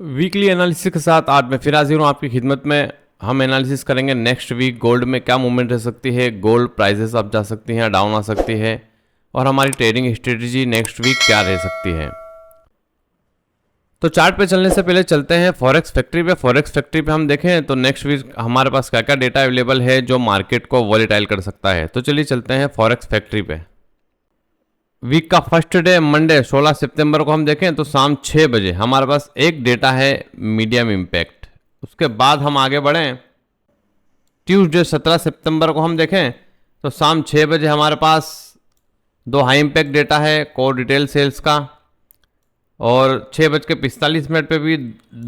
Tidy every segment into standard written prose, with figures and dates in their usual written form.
Weekly analysis के साथ आज मैं फिर हाजिर हूँ आपकी खिदमत में। हम एनालिसिस करेंगे नेक्स्ट वीक गोल्ड में क्या मूवमेंट रह सकती है, गोल्ड प्राइसेस अप जा सकती हैं, डाउन आ सकती है, और हमारी ट्रेडिंग स्ट्रेटजी नेक्स्ट वीक क्या रह सकती है। तो चार्ट पे चलने से पहले चलते हैं फॉरेक्स फैक्ट्री पे। फॉरेक्स फैक्ट्री पे हम देखें तो नेक्स्ट वीक हमारे पास क्या क्या डेटा अवेलेबल है जो मार्केट को वॉलेटाइल कर सकता है। तो चलिए चलते हैं फॉरेक्स फैक्ट्री पे। वीक का फर्स्ट डे मंडे 16 सितंबर को हम देखें तो शाम 6 बजे हमारे पास एक डेटा है मीडियम इम्पैक्ट। उसके बाद हम आगे बढ़ें, ट्यूसडे 17 सितंबर को हम देखें तो शाम 6 बजे हमारे पास दो हाई इम्पैक्ट डेटा है कोर रिटेल सेल्स का, और 6:45 पे भी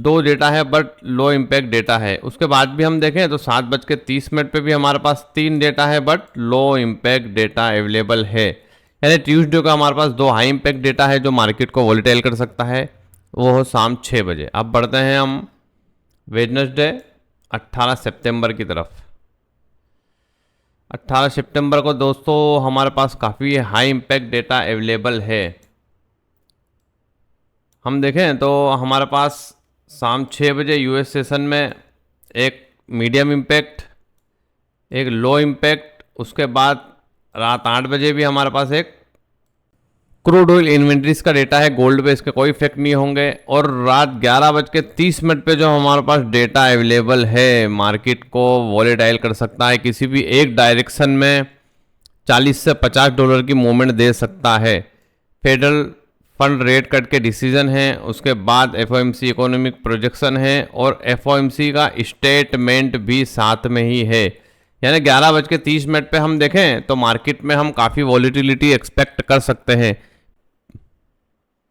दो डेटा है बट लो इम्पैक्ट डेटा है। उसके बाद भी हम देखें तो 7:30 पे भी हमारे पास 3 डेटा है but low impact data available है। यानी ट्यूसडे का हमारे पास दो हाई इम्पैक्ट डेटा है जो मार्केट को वॉलेटाइल कर सकता है, वो हो शाम 6 बजे। अब बढ़ते हैं हम वेडनेसडे 18 सितंबर की तरफ। 18 सितंबर को दोस्तों हमारे पास काफ़ी हाई इम्पैक्ट डेटा अवेलेबल है। हम देखें तो हमारे पास शाम 6 बजे यूएस सेशन में एक मीडियम इम्पैक्ट, एक लो इम्पैक्ट, उसके बाद रात 8 बजे भी हमारे पास एक क्रूड ऑयल इन्वेंट्रीज का डेटा है। गोल्ड पे इसके कोई इफेक्ट नहीं होंगे। और रात 11:30 पे जो हमारे पास डेटा अवेलेबल है मार्केट को वॉलेटाइल कर सकता है, किसी भी एक डायरेक्शन में 40 से $50 की मूवमेंट दे सकता है। फेडरल फंड रेट कट के डिसीजन है, उसके बाद एफओएमसी इकोनॉमिक प्रोजेक्शन है और एफओएमसी का स्टेटमेंट भी साथ में ही है। यानी 11:30 पे हम देखें तो मार्केट में हम काफ़ी वॉलिटिलिटी एक्सपेक्ट कर सकते हैं।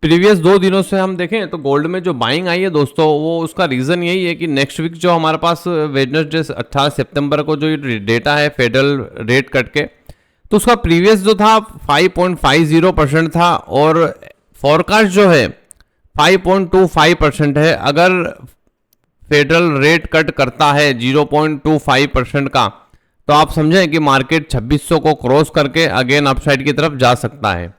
प्रीवियस 2 दिनों से हम देखें तो गोल्ड में जो बाइंग आई है दोस्तों, वो उसका रीज़न यही है कि नेक्स्ट वीक जो हमारे पास वेडनेसडे 18 सितंबर को जो डेटा है फेडरल रेट कट के, तो उसका प्रीवियस जो था 5.50% था और फॉरकास्ट जो है 5.25% है। अगर फेडरल रेट कट करता है 0.25% का, तो आप समझें कि मार्केट 2600 को क्रॉस करके अगेन अपसाइड की तरफ जा सकता है।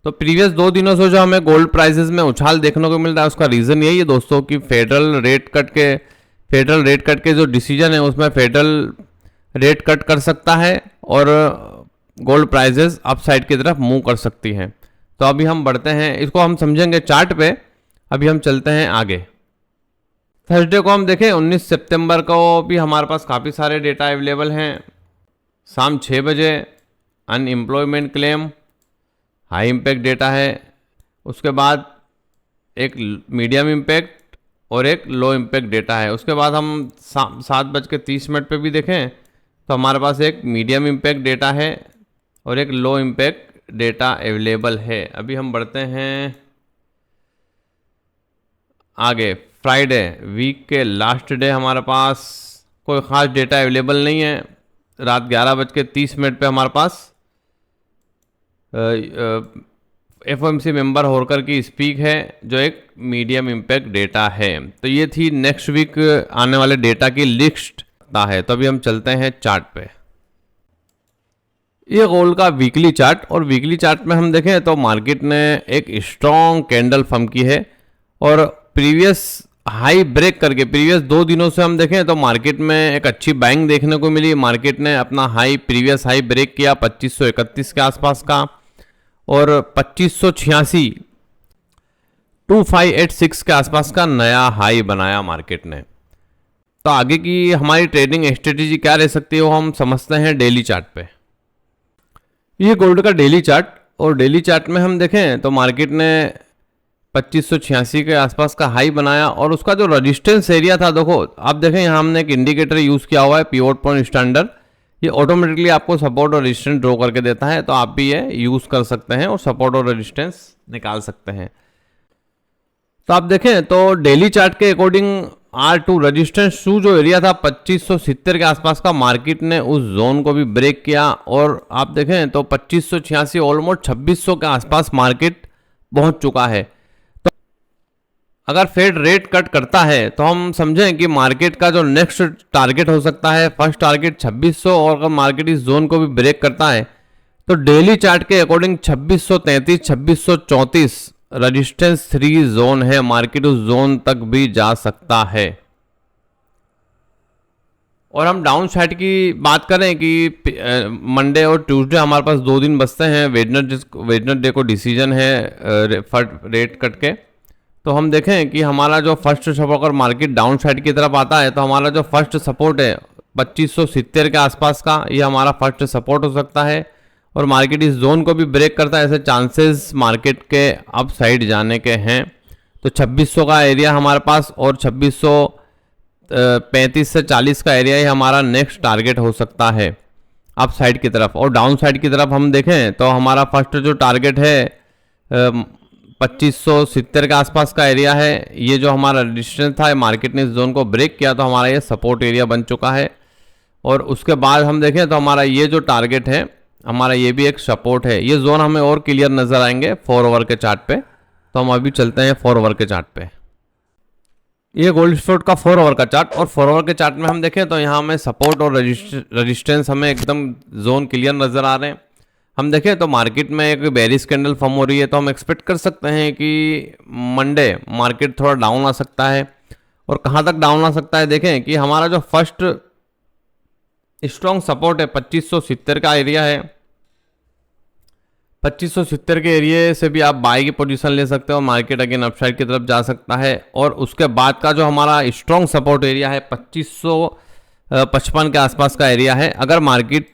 तो प्रीवियस 2 दिनों से जो हमें गोल्ड प्राइसेस में उछाल देखने को मिल रहा है, उसका रीज़न यही है दोस्तों कि फेडरल रेट कट के जो डिसीजन है उसमें फेडरल रेट कट कर सकता है और गोल्ड प्राइसेस अपसाइड की तरफ मूव कर सकती हैं। तो अभी हम बढ़ते हैं, इसको हम समझेंगे चार्ट पे। अभी हम चलते हैं आगे। थर्सडे को हम देखें 19 सितंबर को भी हमारे पास काफ़ी सारे डेटा अवेलेबल हैं। शाम 6 बजे unemployment claim high impact data है, उसके बाद एक मीडियम इम्पैक्ट और एक लो इम्पैक्ट डेटा है। उसके बाद हम 7:30 पे भी देखें तो हमारे पास एक मीडियम इम्पैक्ट डेटा है और एक लो इम्पैक्ट डेटा अवेलेबल है। अभी हम बढ़ते हैं आगे। फ्राइडे वीक के लास्ट डे हमारे पास कोई ख़ास डेटा अवेलेबल नहीं है। रात 11:30 पे हमारे पास एफओएमसी मेंबर होकर की स्पीक है जो एक मीडियम इम्पैक्ट डेटा है। तो ये थी नेक्स्ट वीक आने वाले डेटा की लिस्ट है। तो अभी हम चलते हैं चार्ट पे। ये गोल्ड का वीकली चार्ट, और वीकली चार्ट में हम देखें तो मार्केट ने एक स्ट्रॉन्ग कैंडल फॉर्म की है और प्रीवियस हाई ब्रेक करके प्रीवियस 2 दिनों से हम देखें तो मार्केट में एक अच्छी बाइंग देखने को मिली। मार्केट ने अपना प्रीवियस हाई ब्रेक किया 2531 के आसपास का, और 2586 2586 के आसपास का नया हाई बनाया मार्केट ने। तो आगे की हमारी ट्रेडिंग स्ट्रेटेजी क्या रह सकती है वो हम समझते हैं डेली चार्ट पे। ये गोल्ड का डेली चार्ट, और डेली चार्ट में हम देखें तो मार्केट ने 2586 के आसपास का हाई बनाया और उसका जो रेजिस्टेंस एरिया था, देखो आप देखें यहाँ हमने एक इंडिकेटर यूज़ किया हुआ है पिवोट पॉइंट स्टैंडर्ड। ये ऑटोमेटिकली आपको सपोर्ट और रेजिस्टेंस ड्रॉ करके देता है, तो आप भी ये यूज़ कर सकते हैं और सपोर्ट और रेजिस्टेंस निकाल सकते हैं। तो आप देखें तो डेली चार्ट के अकॉर्डिंग R2 रेजिस्टेंस 2 जो एरिया था 2570 के आसपास का, मार्केट ने उस जोन को भी ब्रेक किया और आप देखें तो 2586 ऑलमोस्ट 2600 के आसपास मार्केट पहुंच चुका है। तो अगर फेड रेट कट करता है तो हम समझें कि मार्केट का जो नेक्स्ट टारगेट हो सकता है, फर्स्ट टारगेट 2600, और अगर मार्केट इस जोन को भी ब्रेक करता है तो डेली चार्ट के अकॉर्डिंग 2633 2634 रेजिस्टेंस 3 जोन है, मार्केट उस जोन तक भी जा सकता है। और हम डाउन साइड की बात करें कि मंडे और ट्यूसडे हमारे पास 2 दिन बचते हैं, वेडनेसडे को डिसीजन है रेट कट के। तो हम देखें कि हमारा जो फर्स्ट सपोर्ट, अगर मार्केट डाउन साइड की तरफ आता है तो हमारा जो फर्स्ट सपोर्ट है 2570 के आसपास का, ये हमारा फर्स्ट सपोर्ट हो सकता है। और मार्केट इस जोन को भी ब्रेक करता है, ऐसे चांसेस मार्केट के अप साइड जाने के हैं। तो 2600 का एरिया हमारे पास और 2635 से 40 का एरिया ही हमारा नेक्स्ट टारगेट हो सकता है अप साइड की तरफ। और डाउन साइड की तरफ हम देखें तो हमारा फर्स्ट जो टारगेट है 2570 के आसपास का एरिया है। ये जो हमारा रेजिस्टेंस था, मार्केट ने इस जोन को ब्रेक किया तो हमारा ये सपोर्ट एरिया बन चुका है। और उसके बाद हम देखें तो हमारा ये जो टारगेट है, हमारा ये भी एक सपोर्ट है। ये जोन हमें और क्लियर नजर आएंगे 4 ओवर के चार्ट पे। तो हम अभी चलते हैं 4 ओवर के चार्ट पे। ये गोल्ड स्पोर्ट का 4 ओवर का चार्ट, और 4 ओवर के चार्ट में हम देखें तो यहाँ हमें सपोर्ट और रेजिस्टेंस हमें एकदम जोन क्लियर नजर आ रहे हैं। हम देखें तो मार्केट में एक बेरिश कैंडल फॉर्म हो रही है, तो हम एक्सपेक्ट कर सकते हैं कि मंडे मार्केट थोड़ा डाउन आ सकता है। और कहाँ तक डाउन आ सकता है, देखें कि हमारा जो फर्स्ट स्ट्रॉन्ग सपोर्ट है 2570 का एरिया है। 2570 के एरिया से भी आप बाय की पोजीशन ले सकते हो, मार्केट अगेन अपसाइड की तरफ जा सकता है। और उसके बाद का जो हमारा स्ट्रॉन्ग सपोर्ट एरिया है 2555 के आसपास का एरिया है। अगर मार्केट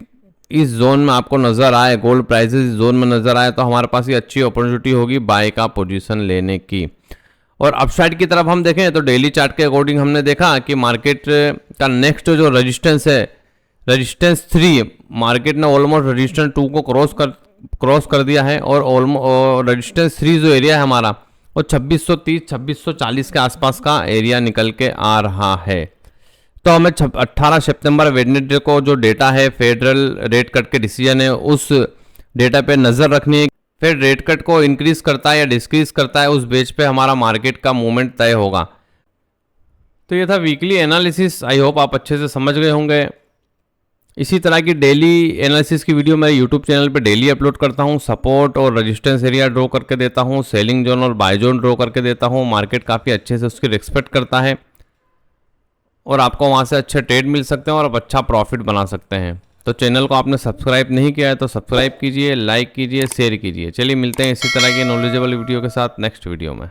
इस जोन में आपको नज़र आए, गोल्ड प्राइसेस इस जोन में नज़र आए, तो हमारे पास ये अच्छी अपॉर्चुनिटी होगी बाय का पोजीशन लेने की। और अपसाइड की तरफ हम देखें तो डेली चार्ट के अकॉर्डिंग हमने देखा कि मार्केट का नेक्स्ट जो रेजिस्टेंस है, रेजिस्टेंस 3, मार्केट ने ऑलमोस्ट रेजिस्टेंस 2 को क्रॉस कर दिया है। और रेजिस्टेंस 3 जो एरिया है हमारा, वो 2630 2640 के आसपास का एरिया निकल के आ रहा है। तो हमें 18 सितंबर वेडनेसडे को जो डेटा है, फेडरल रेट कट के डिसीजन है, उस डेटा पे नज़र रखनी है। फिर रेट कट को इंक्रीज करता है या डिक्रीज करता है, उस बेस पे हमारा मार्केट का मूवमेंट तय होगा। तो ये था वीकली एनालिसिस। आई होप आप अच्छे से समझ गए होंगे। इसी तरह की डेली एनालिसिस की वीडियो मैं यूट्यूब चैनल पे डेली अपलोड करता हूँ। सपोर्ट और रेजिस्टेंस एरिया ड्रॉ करके देता हूँ, सेलिंग जोन और बाय जोन ड्रॉ करके देता हूँ। मार्केट काफ़ी अच्छे से उसकी रिस्पेक्ट करता है और आपको वहाँ से अच्छे ट्रेड मिल सकते हैं और आप अच्छा प्रॉफिट बना सकते हैं। तो चैनल को आपने सब्सक्राइब नहीं किया है तो सब्सक्राइब कीजिए, लाइक कीजिए, शेयर कीजिए। चलिए मिलते हैं इसी तरह की नॉलेजेबल वीडियो के साथ नेक्स्ट वीडियो में।